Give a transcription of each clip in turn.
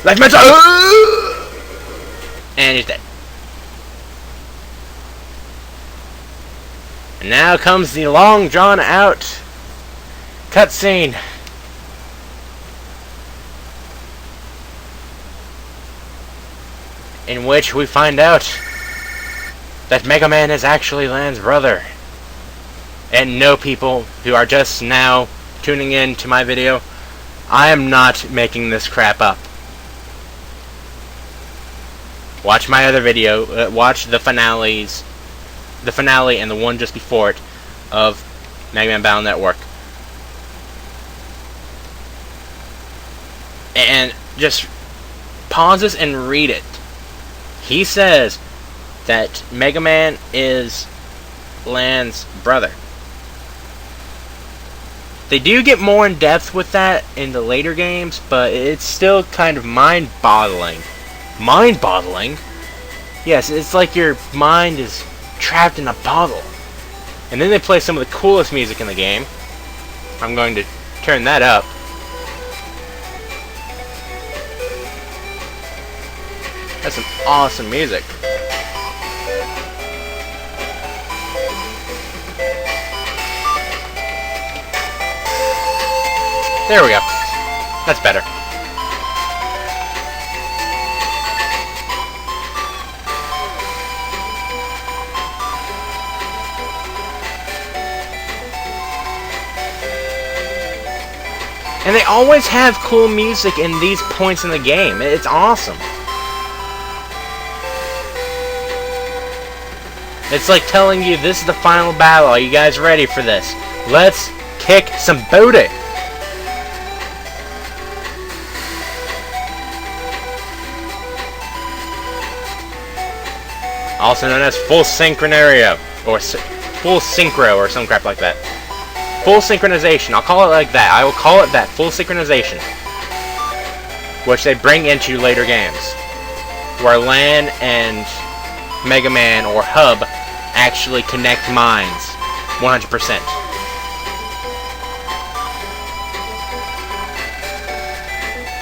Life metal! And he's dead. And now comes the long drawn out cutscene. In which we find out that Megaman is actually Lan's brother. And no, people who are just now tuning in to my video, I am not making this crap up. Watch my other video, watch the finale and the one just before it of Megaman Battle Network. And just pause this and read it. He says that Megaman is Lan's brother. They do get more in depth with that in the later games, but it's still kind of mind-boggling. Mind-boggling? Yes, it's like your mind is trapped in a bottle. And then they play some of the coolest music in the game. I'm going to turn that up. That's some awesome music. There we go. That's better. And they always have cool music in these points in the game. It's awesome. It's like telling you this is the final battle. Are you guys ready for this? Let's kick some booty. Also known as full synchronario, or full synchro, or some crap like that. Full synchronization. I'll call it like that. I will call it that. Full synchronization. Which they bring into later games. Where Lan and Mega Man, or Hub, actually connect minds. 100%.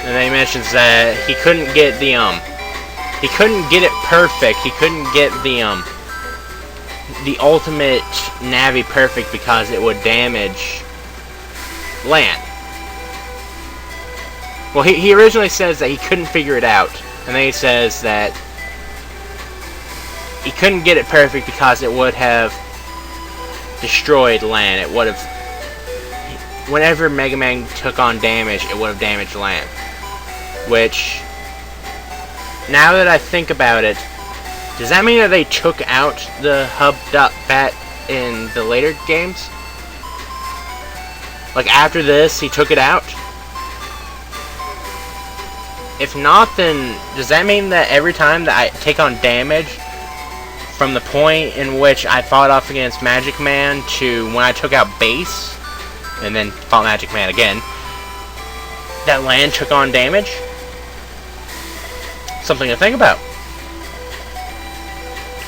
And then he mentions that he couldn't get the, he couldn't get it perfect. He couldn't get the ultimate Navi perfect because it would damage Lan. Well, he originally says that he couldn't figure it out. And then he says that he couldn't get it perfect because it would have destroyed Lan. It would have... Whenever Mega Man took on damage, it would have damaged Lan. Which... Now that I think about it, does that mean that they took out the Hub.Bat in the later games? Like after this, he took it out? If not, then does that mean that every time that I take on damage, from the point in which I fought off against Magic Man to when I took out Base, and then fought Magic Man again, that Lan took on damage? Something to think about.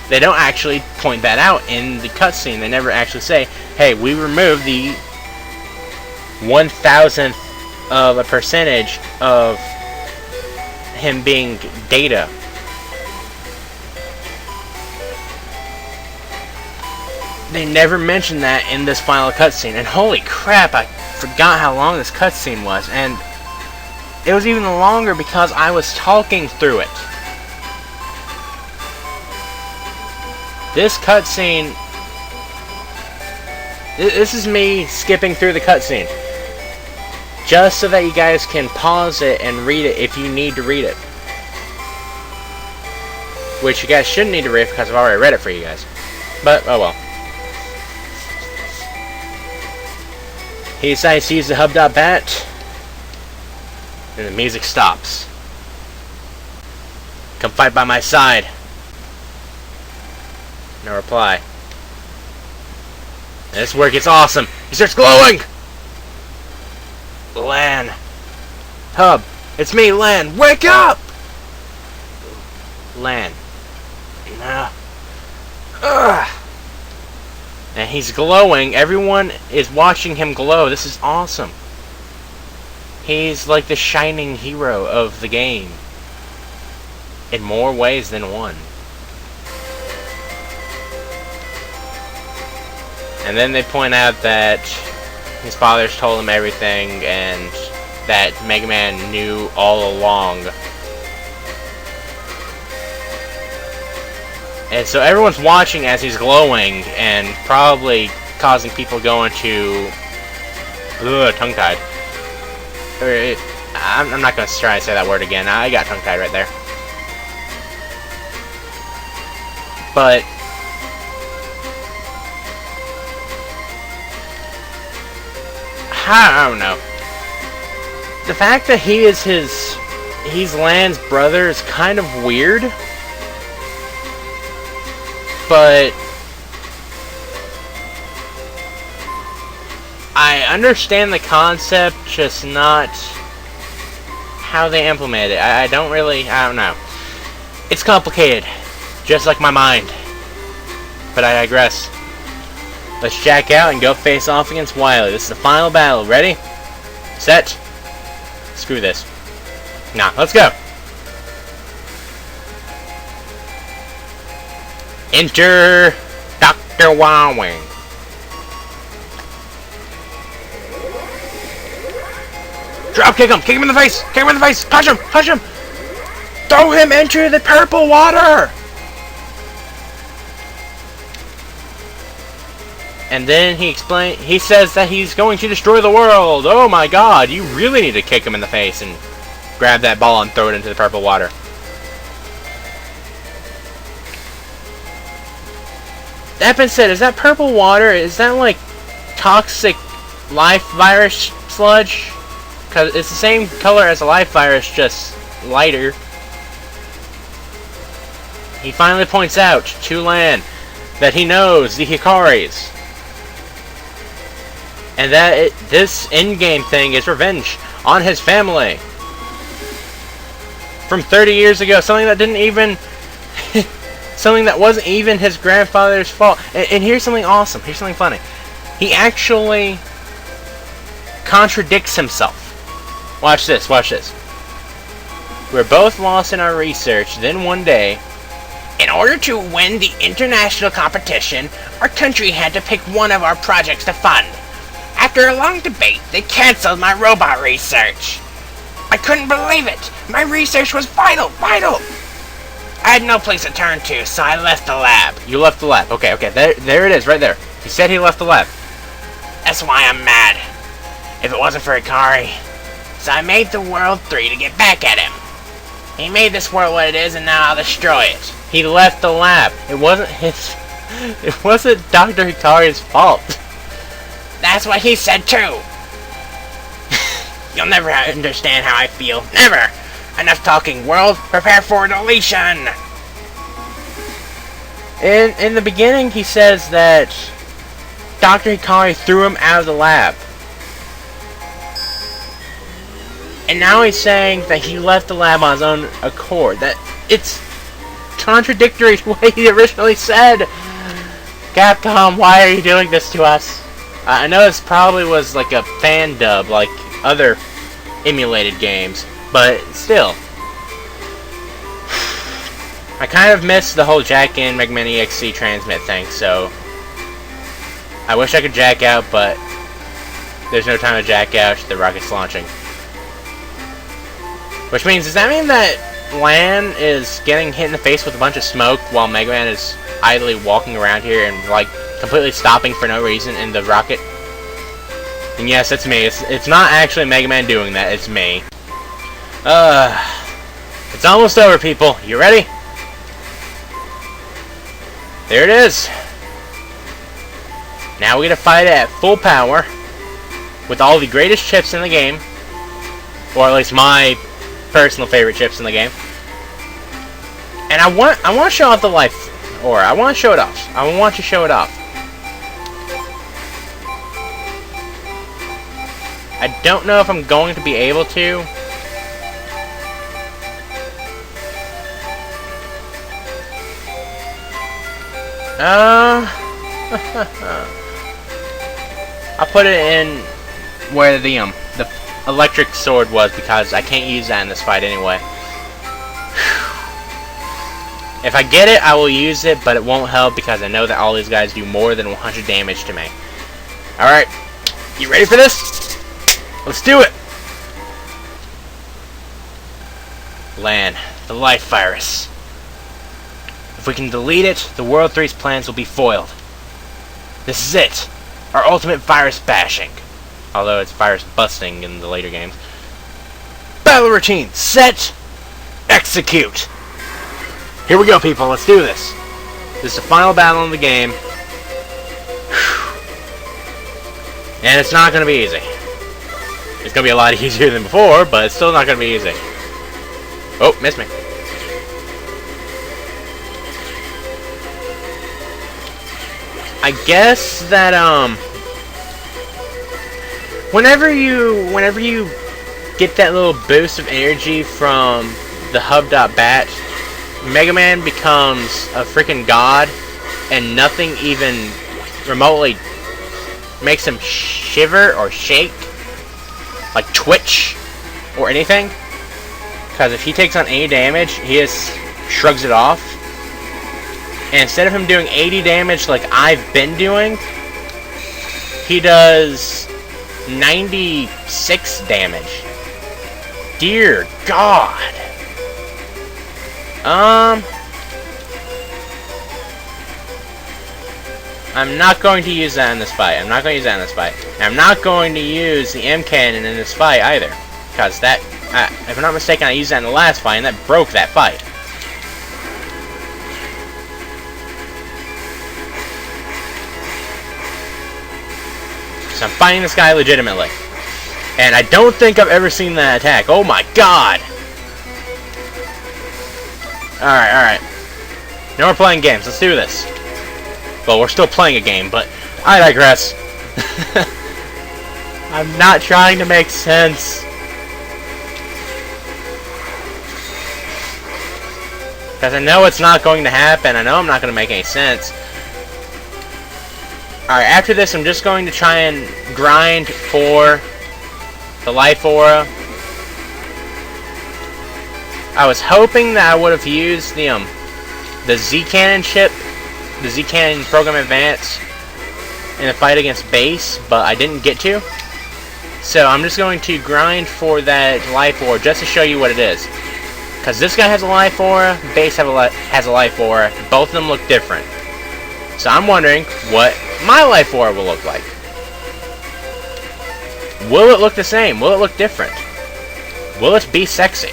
They don't actually point that out in the cutscene. They never actually say, hey, we removed the 1,000th of a percentage of him being data. They never mentioned that in this final cutscene. And holy crap, I forgot how long this cutscene was. And it was even longer because I was talking through it. This cutscene... This is me skipping through the cutscene. Just so that you guys can pause it and read it if you need to read it. Which you guys shouldn't need to read because I've already read it for you guys. But, oh well. He decides to use the Hub.Bat. And the music stops. Come fight by my side. No reply. And this is where it gets awesome. He starts glowing! Lan. Hub. It's me, Lan. Wake up! Lan. Nah. Ugh. And he's glowing. Everyone is watching him glow. This is awesome. He's like the shining hero of the game. in more ways than one. And then they point out that his father's told him everything and that Mega Man knew all along. And so everyone's watching as he's glowing and probably causing people going to tongue-tied. I'm not going to try to say that word again. I got tongue-tied right there. But I don't know. The fact that he's Lan's brother is kind of weird. But I understand the concept, just not how they implement it. I don't know. It's complicated, just like my mind. But I digress. Let's jack out and go face off against Wily. This is the final battle. Ready? Set. Screw this. Nah, let's go. Enter Dr. Wowing. Drop kick him! Kick him in the face! Kick him in the face! Punch him! Punch him! Throw him into the purple water! And then he says that he's going to destroy the world! Oh my god, you really need to kick him in the face and grab that ball and throw it into the purple water. That being said, is that purple water, is that like toxic life virus sludge? Because it's the same color as a life virus, just lighter. He finally points out to Lan that he knows the Hikaris. And that this in-game thing is revenge on his family. From 30 years ago, something that didn't even... something that wasn't even his grandfather's fault. And here's something awesome. Here's something funny. He actually contradicts himself. Watch this, watch this. We're both lost in our research. Then one day, in order to win the international competition, our country had to pick one of our projects to fund. After a long debate, they canceled my robot research. I couldn't believe it. My research was vital. I had no place to turn to, so I left the lab. You left the lab. Okay, there it is, right there. He said he left the lab. That's why I'm mad. If it wasn't for Ikari. So I made the World 3 to get back at him. He made this world what it is, and now I'll destroy it. He left the lab. It wasn't Dr. Hikari's fault. That's what he said too. You'll never understand how I feel. Never! Enough talking, world. Prepare for deletion! In the beginning, he says that Dr. Hikari threw him out of the lab. And now he's saying that he left the lab on his own accord. That it's contradictory to what he originally said. Capcom, why are you doing this to us? I know this probably was like a fan dub, like other emulated games, but still. I kind of missed the whole jack in Mega Man EXC transmit thing, so I wish I could jack out, but there's no time to jack out. The rocket's launching. Which means, does that mean that Lan is getting hit in the face with a bunch of smoke while Mega Man is idly walking around here and like completely stopping for no reason in the rocket? And yes, it's me. It's not actually Mega Man doing that. It's me. It's almost over, people. You ready? There it is. Now we gotta fight it at full power with all the greatest chips in the game, or at least my personal favorite chips in the game. And I want to show off the life, or I want to show it off. I want to show it off. I don't know if I'm going to be able to. I'll put it in where the electric sword was, because I can't use that in this fight anyway. If I get it, I will use it, but it won't help because I know that all these guys do more than 100 damage to me. Alright, you ready for this? Let's do it! Land, the life virus. If we can delete it, the World 3's plans will be foiled. This is it! Our ultimate virus bashing. Although it's virus busting in the later games. Battle routine, set, execute! Here we go, people, let's do this. This is the final battle in the game. And it's not going to be easy. It's going to be a lot easier than before, but it's still not going to be easy. Oh, missed me. I guess that, whenever you get that little boost of energy from the hub.bat, Mega Man becomes a freaking god, and nothing even remotely makes him shiver or shake, like twitch or anything. Because if he takes on any damage, he just shrugs it off. And instead of him doing 80 damage like I've been doing, he does 96 damage. Dear God. I'm not going to use that in this fight. I'm not going to use that in this fight. And I'm not going to use the M cannon in this fight either. Because that, if I'm not mistaken, I used that in the last fight, and that broke that fight. So I'm fighting this guy legitimately. And I don't think I've ever seen that attack. Oh my God! Alright, alright. Now we're playing games. Let's do this. Well, we're still playing a game, but I digress. I'm not trying to make sense. Because I know it's not going to happen. I know I'm not going to make any sense. Alright, after this, I'm just going to try and grind for the life aura. I was hoping that I would have used the Z-Cannon chip, the Z-Cannon Program Advance, in the fight against Base, but I didn't get to. So I'm just going to grind for that life aura just to show you what it is. Because this guy has a life aura, Base has a life aura. Both of them look different. So I'm wondering what my life aura will look like. Will it look the same? Will it look different? Will it be sexy?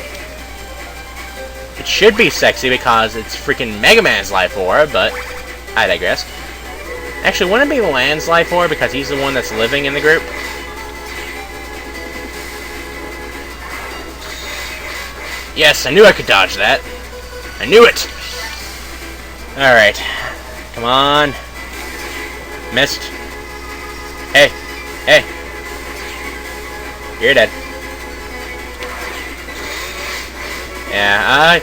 It should be sexy because it's freaking Mega Man's life aura, but I digress. Actually, wouldn't it be Lan's life aura because he's the one that's living in the group? Yes, I knew I could dodge that. I knew it! Alright. Come on. Missed. Hey. Hey. You're dead. Yeah,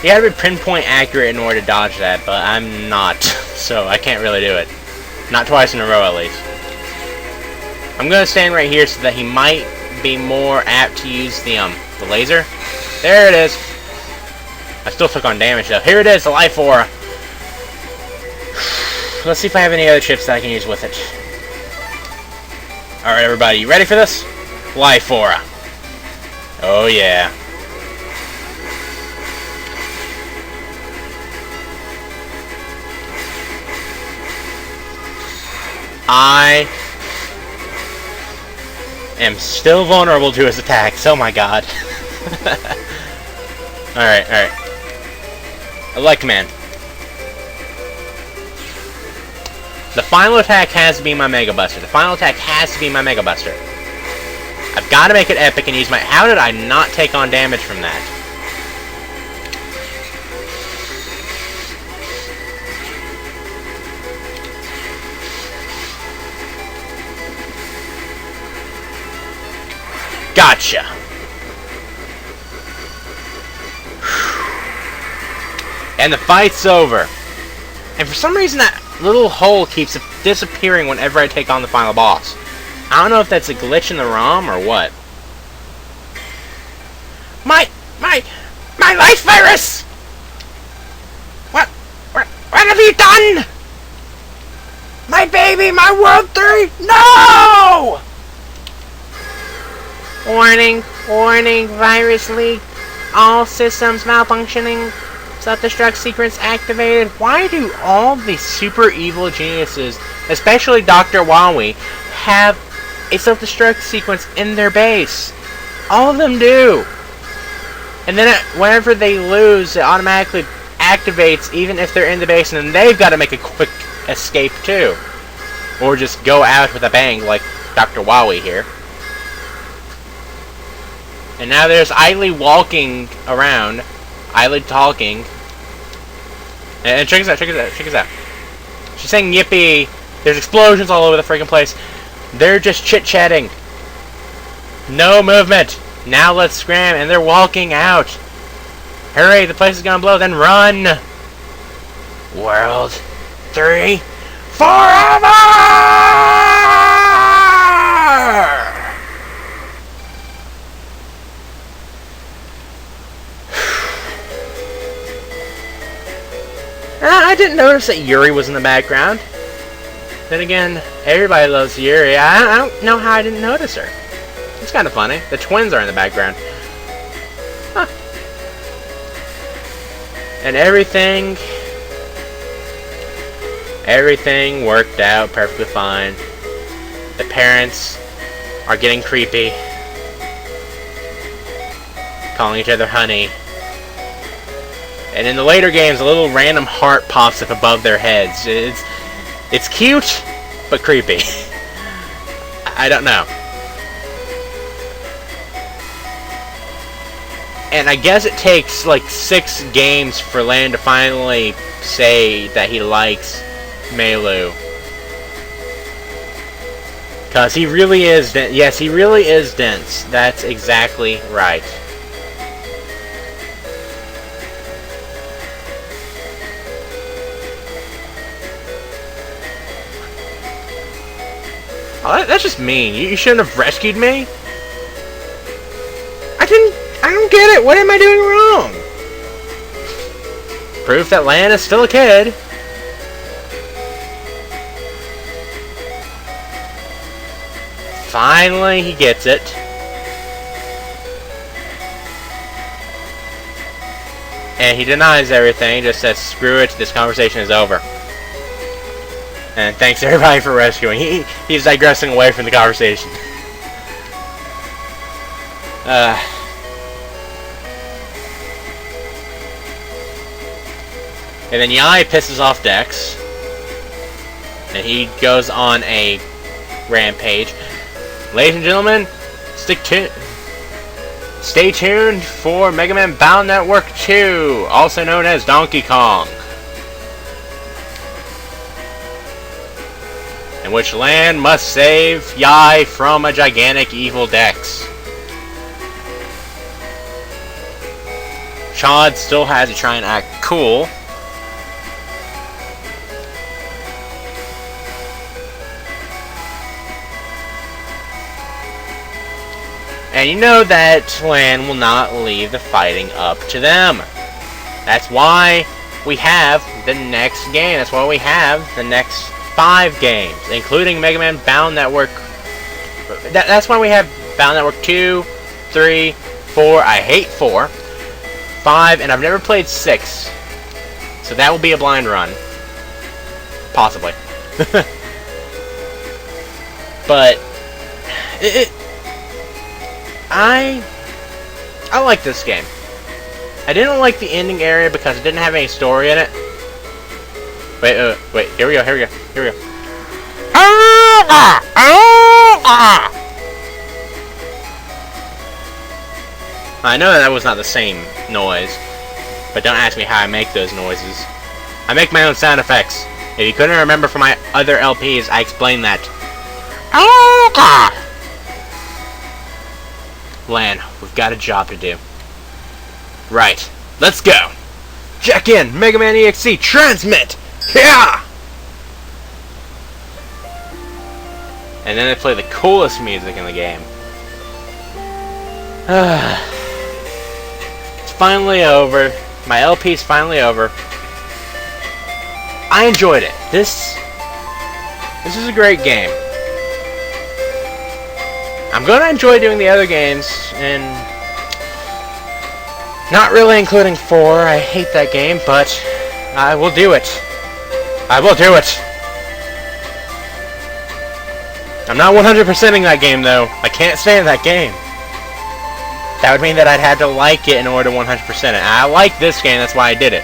you gotta be pinpoint accurate in order to dodge that, but I'm not. So I can't really do it. Not twice in a row, at least. I'm gonna stand right here so that he might be more apt to use the laser. There it is. I still took on damage, though. Here it is, the life aura. Let's see if I have any other chips that I can use with it. Alright, everybody, you ready for this? Life aura. Oh, yeah. I am still vulnerable to his attacks. Oh, my God. Alright, alright. I like man. The final attack has to be my Mega Buster. The final attack has to be my Mega Buster. I've got to make it epic and use my... How did I not take on damage from that? Gotcha. And the fight's over. And for some reason that little hole keeps disappearing whenever I take on the final boss. I don't know if that's a glitch in the ROM or what. My life virus! my World 3! No! Warning, warning, virus leak. All systems malfunctioning. Self-destruct sequence activated. Why do all these super evil geniuses, especially Dr. Wowie, have a self-destruct sequence in their base? All of them do. And then whenever they lose, it automatically activates even if they're in the base, and then they've got to make a quick escape too. Or just go out with a bang like Dr. Wowie here. And now there's idly walking around, idly talking. And check this out, check this out, check this out. She's saying yippee. There's explosions all over the freaking place. They're just chit-chatting. No movement. Now let's scram. And they're walking out. Hurry, the place is gonna blow. Then run. World 3 forever! I didn't notice that Yuri was in the background. Then again, everybody loves Yuri. I don't know how I didn't notice her. It's kind of funny. The twins are in the background. Huh. And everything worked out perfectly fine. The parents are getting creepy, calling each other honey. And in the later games, a little random heart pops up above their heads. It's cute, but creepy. I don't know. And I guess it takes like 6 games for Lan to finally say that he likes Meilu. Because he really is dense. Yes, he really is dense. That's exactly right. Oh, that's just mean. You shouldn't have rescued me. I don't get it. What am I doing wrong? Proof that Lan is still a kid. Finally, he gets it. And he denies everything. Just says, screw it. This conversation is over. And thanks everybody for rescuing. He's digressing away from the conversation. And then Yai pisses off Dex. And he goes on a rampage. Ladies and gentlemen, stay tuned for Megaman Battle Network 2, also known as Donkey Kong, in which Lan must save Yai from a gigantic evil Dex. Chad still has to try and act cool. And you know that Lan will not leave the fighting up to them. That's why we have the next game. That's why we have the next 5 games, including Megaman Battle Network. That's why we have Battle Network 2, 3, 4. I hate 4. 5, and I've never played 6. So that will be a blind run. Possibly. But I like this game. I didn't like the ending area because it didn't have any story in it. Wait, here we go. I know that was not the same noise, but don't ask me how I make those noises. I make my own sound effects. If you couldn't remember from my other LPs, I explained that. Lan, we've got a job to do. Right, let's go. Check in, Mega Man EXE, transmit! Yeah! And then they play the coolest music in the game. It's finally over. My LP's finally over. I enjoyed it. This This is a great game. I'm going to enjoy doing the other games, and not really including 4. I hate that game, but I will do it. I will do it. I'm not 100%ing that game, though. I can't stand that game. That would mean that I'd have to like it in order to 100% it. And I like this game, that's why I did it.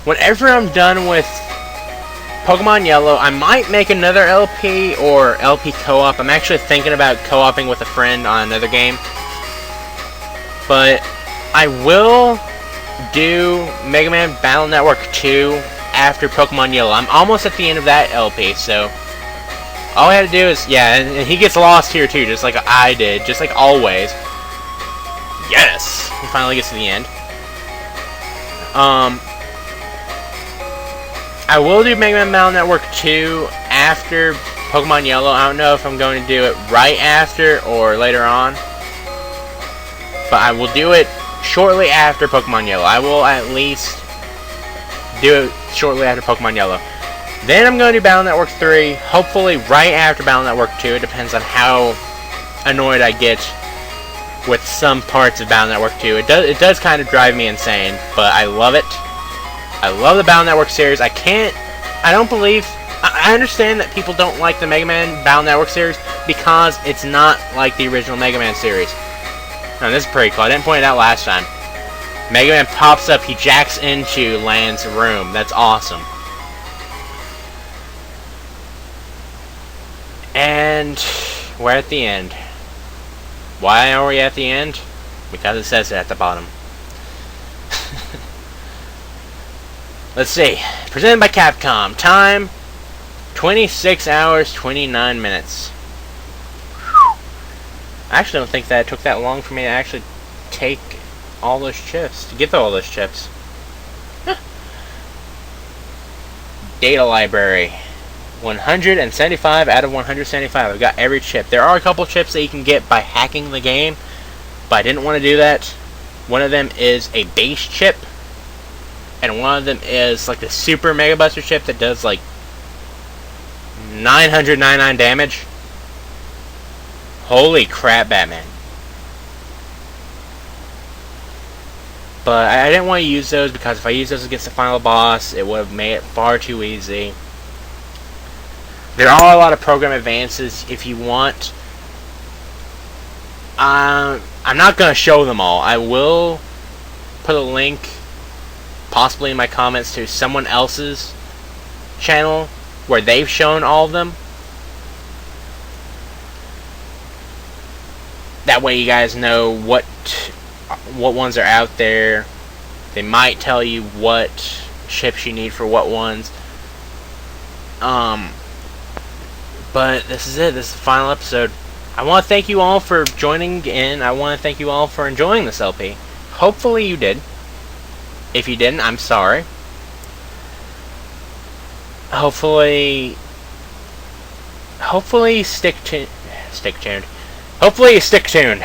Whenever I'm done with Pokemon Yellow, I might make another LP or LP co-op. I'm actually thinking about co-oping with a friend on another game. But I will do Megaman Battle Network 2 after Pokemon Yellow. I'm almost at the end of that LP, so all I have to do is, yeah, and he gets lost here too, just like I did, just like always. Yes! He finally gets to the end. I will do Megaman Battle Network 2 after Pokemon Yellow. I don't know if I'm going to do it right after or later on, but I will do it shortly after Pokemon Yellow. I will at least do it shortly after Pokemon Yellow. Then I'm going to do Battle Network 3, hopefully right after Battle Network 2. It depends on how annoyed I get with some parts of Battle Network 2. It does kind of drive me insane, but I love it. I love the Battle Network series. I understand that people don't like the Mega Man Battle Network series because it's not like the original Mega Man series. Now this is pretty cool. I didn't point it out last time. Mega Man pops up, he jacks into Land's room. That's awesome. And we're at the end. Why are we at the end? Because it says it at the bottom. Let's see. Presented by Capcom. Time 26 hours, 29 minutes. I actually don't think that it took that long for me to actually take all those chips. To get all those chips. Huh. Data library. 175 out of 175. I've got every chip. There are a couple chips that you can get by hacking the game, but I didn't want to do that. One of them is a base chip, and one of them is like the Super Mega Buster chip that does like 999 damage. Holy crap, Batman. But I didn't want to use those because if I used those against the final boss, it would have made it far too easy. There are a lot of program advances if you want. I'm not going to show them all. I will put a link, possibly in my comments, to someone else's channel where they've shown all of them. That way you guys know what ones are out there. They might tell you what chips you need for what ones. But this is it. This is the final episode. I want to thank you all for joining in. I want to thank you all for enjoying this LP. Hopefully you did. If you didn't, I'm sorry. Hopefully stick tuned. Hopefully you stick tuned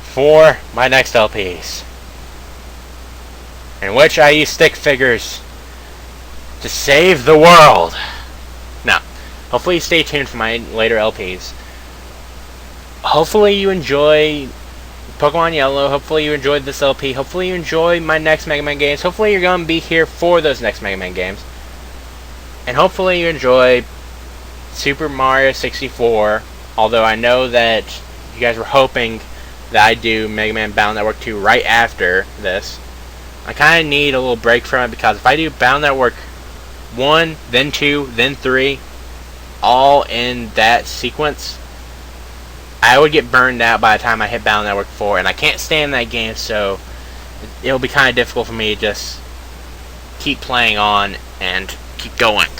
for my next LPs, in which I use stick figures to save the world. Now, hopefully you stay tuned for my later LPs. Hopefully you enjoy Pokemon Yellow. Hopefully you enjoyed this LP. Hopefully you enjoy my next Mega Man games. Hopefully you're going to be here for those next Mega Man games. And hopefully you enjoy Super Mario 64. Although I know that you guys were hoping that I do Mega Man Battle Network 2 right after this. I kind of need a little break from it because if I do Battle Network 1, then 2, then 3, all in that sequence, I would get burned out by the time I hit Battle Network 4, and I can't stand that game, so it'll be kind of difficult for me to just keep playing on and keep going.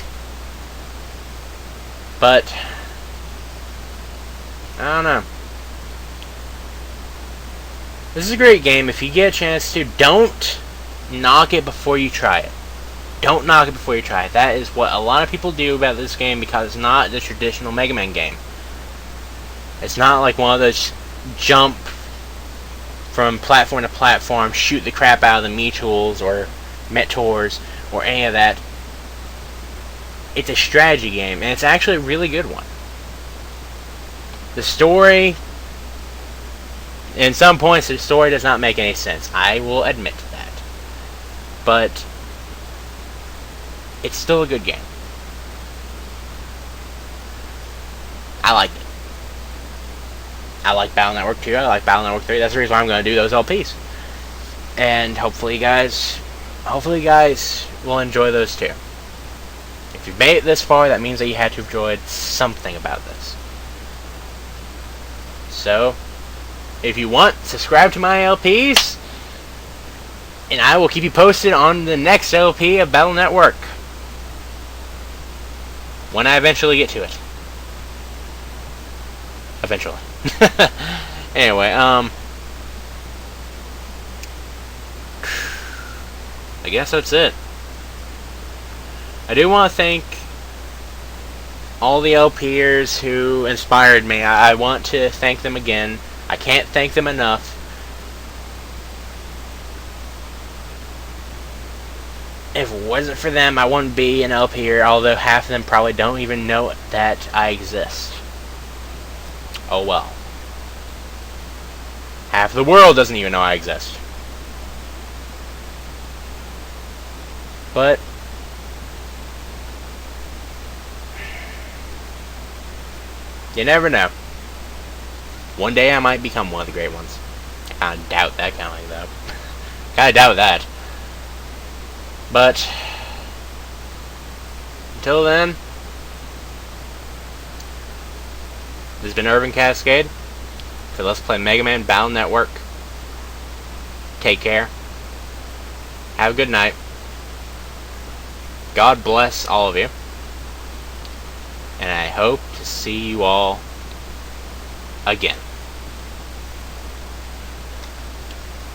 But I don't know. This is a great game. If you get a chance to, don't knock it before you try it. Don't knock it before you try it. That is what a lot of people do about this game because it's not the traditional Mega Man game. It's not like one of those jump from platform to platform, shoot the crap out of the Mii-Tools or Metors or any of that. it's a strategy game, and it's actually a really good one. The story, in some points, the story does not make any sense. I will admit to that. But it's still a good game. I liked it. I like Battle Network 2, I like Battle Network 3. That's the reason why I'm going to do those LPs. And hopefully you guys will enjoy those too. If you've made it this far, that means that you had to have enjoyed something about this. So, if you want, subscribe to my LPs, and I will keep you posted on the next LP of Battle Network when I eventually get to it. Eventually. Anyway, I guess that's it. I do want to thank all the LPers who inspired me. I want to thank them again. I can't thank them enough. If it wasn't for them, I wouldn't be an LPer, although half of them probably don't even know that I exist. Oh well. Half of the world doesn't even know I exist. But you never know. One day I might become one of the great ones. I doubt that kind of like that. Kinda doubt that. But until then, this has been Irvin Cascade for Let's Play Megaman Battle Network. Take care. Have a good night. God bless all of you. And I hope to see you all again.